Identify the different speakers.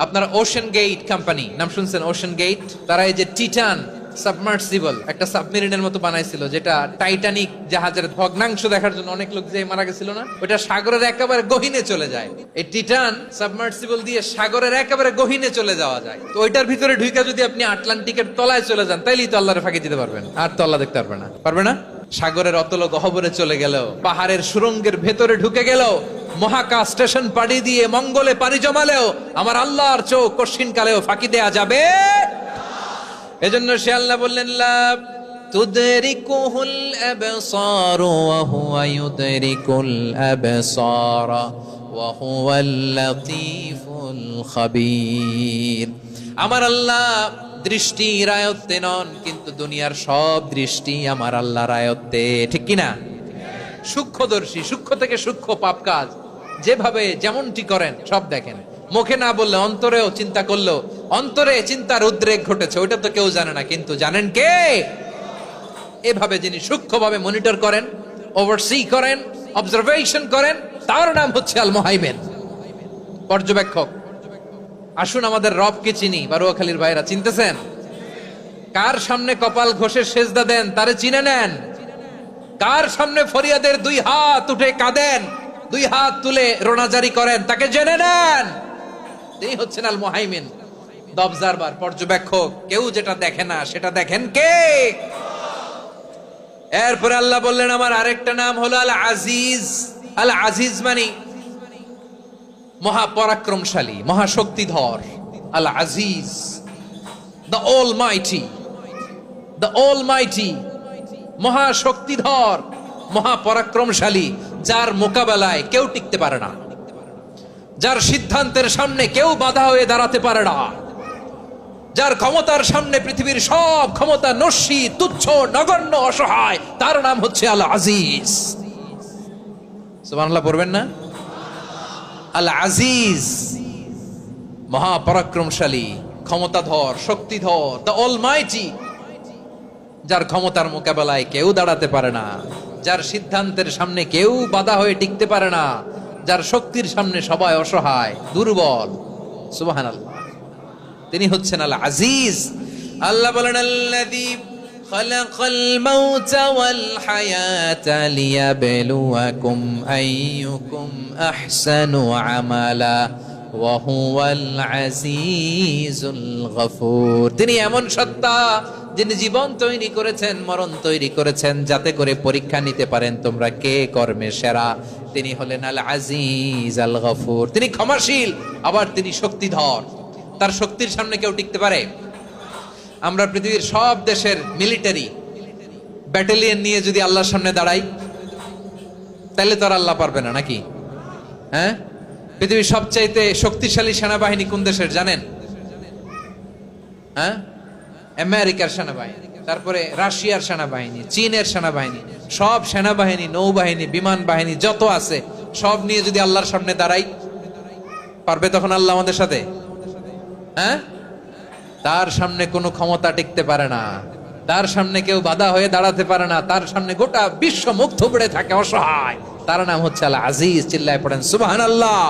Speaker 1: আপনারা ocean gate company নাম শুনছেন? ওশান গেট, তারা এই যে টিটান সাবমার্সিবল একটা সাবমেরিনের মতো বানাইছিল, যেটা টাইটানিক জাহাজের ভগ্নাংশ দেখার জন্য অনেক লোক যে মারা গেছিল না, ওটা সাগরের একেবারে গহীনে চলে যায়। এই টিটান সাবমার্সিবল দিয়ে সাগরের একেবারে গহীনে চলে যাওয়া যায়। তো ওইটার ভিতরে ঢুকে যদি আপনি আটলান্টিকের তলায় চলে যান, তাইলেই তো আল্লাহরে ফাঁকি দিতে পারবেন, আর তো আল্লাহ দেখতে পারবে না। পারবে না? সাগরের অতল গহ্বরে চলে গেল, পাহাড়ের সুরঙ্গের ভেতরে ঢুকে গেল, মহাকাশ স্টেশন পাড়ি দিয়ে মঙ্গলে পাড়ি জমালেও আমার আল্লাহর চোখ কঠিন কালেও ফাঁকি দেয়া যাবে। এজন্য সে আল্লাহ বললেন, লা তুদরিকুহুল আবসার ওয়া হুয়া ইউদরিকুল আবসার ওয়া হুয়াল লাতীফুল খাবীর। আমার আল্লাহ দৃষ্টির আয়ত্তে নন, কিন্তু দুনিয়ার সব দৃষ্টি আমার আল্লাহর আয়ত্তে, ঠিক কি না? সূক্ষ্মদর্শী, সূক্ষ্ম থেকে সূক্ষ্ম পাপ কাজ যেভাবে যেমনটি করেন সব দেখেন। মুখে না বললে অন্তরেও চিন্তা করলো, অন্তরে চিন্তার উদ্রেক ঘটেছে, ওইটা তো কেউ জানে না, কিন্তু জানেন কে? এভাবে যিনি সূক্ষ্মভাবে মনিটর করেন, ওভারসি করেন, অবজারভেশন করেন, তার নাম হচ্ছে আল মুহাইমিন, পর্যবেক্ষক। আসুন আমাদের রবকে চিনি। বারুয়াখালীর ভাইরা চিনতেছেন? কার সামনে কপাল ঘষে সেজদা দেন তারে চিনে নেন। কার সামনে ফরিয়াদের দুই হাত উঠে কাঁদেন, দুই হাত তুলে রোনাজারি করেন, তাকে জেনে নেন। তিনি হচ্ছেন আল মুহাইমিন, দ্য অবজারভার, পর্যবেক্ষক। কেউ যেটা দেখে না সেটা দেখেন কে? এরপরে আল্লাহ বললেন আমার আরেকটা নাম হলো আল আজিজ। আল আজিজ মানে মহাপরাক্রমশালী, মহাশক্তিধর। আল আজিজ, দ্য অলমাইটি, দ্য অলমাইটি, মহাশক্তিধর, মহাপরাক্রমশালী, যার মোকাবেলায় কেউ টিকতে পারে না, যার সিদ্ধান্তের সামনে কেউ বাধা হয়ে দাঁড়াতে পারে না, যার ক্ষমতার সামনে পৃথিবীর সব ক্ষমতা নস্যি, তুচ্ছ, নগণ্য, অসহায়, তার নাম হচ্ছে আল আজিজ। সুবহানাল্লাহ পড়বেন না? আল আজিজ, মহাপরাক্রমশালী, ক্ষমতাধর, শক্তিধর, দ্য অলমাইটি, যার ক্ষমতার মোকাবেলায় কেউ দাঁড়াতে পারে না, যার সিদ্ধান্তের সামনে কেউ বাধা হয়ে টিকতে পারে না, যার শক্তির সামনে সবাই অসহায়, দুর্বল। সুবহানাল্লাহ, তিনি হচ্ছেন আল আজিজ। আল্লাহ বলেন আল্লাযী খালাকাল মাউতা ওয়াল হায়াতা লিয়াবলুয়াকুম আইয়ুকুম আহসানু আমালা ওয়া হুয়াল আজিজুল গফুর। তিনি এমন সত্তা যিনি জীবন তৈরি করেছেন, মরণ তৈরি করেছেন, যাতে করে পরীক্ষা নিতে পারেন তোমরা কে কর্মে সেরা। তিনি হলেন আল আজিজ আল গফুর। তিনি ক্ষমাশীল, আবার তিনি শক্তিধর। তার শক্তির সামনে কেউ টিকতে পারে? আমরা পৃথিবীর সব দেশের মিলিটারি ব্যাটালিয়ন নিয়ে যদি আল্লাহর সামনে দাঁড়াই, তাহলে তো আর আল্লাহ পারবে না, নাকি? হ্যাঁ, পৃথিবীর সবচাইতে শক্তিশালী সেনাবাহিনী কোন দেশের জানেন? হ্যাঁ, আমেরিকার সেনাবাহিনী, তারপরে রাশিয়ার সেনাবাহিনী, চীনের সেনাবাহিনী, সব সেনাবাহিনী, নৌবাহিনী, বিমান বাহিনী যত আছে সব নিয়ে যদি আল্লাহর সামনে দাঁড়াই, পারবে তখন আল্লাহ আমাদের সাথে? হ্যাঁ, তার সামনে কোনো ক্ষমতা টিকতে পারে না, তার সামনে কেউ বাধা হয়ে দাঁড়াতে পারে না, তার সামনে গোটা বিশ্ব মুগ্ধ পড়ে থাকে, অসহায়। তার নাম হচ্ছে আল আজিজ। চিল্লায় পড়েন সুবহানাল্লাহ।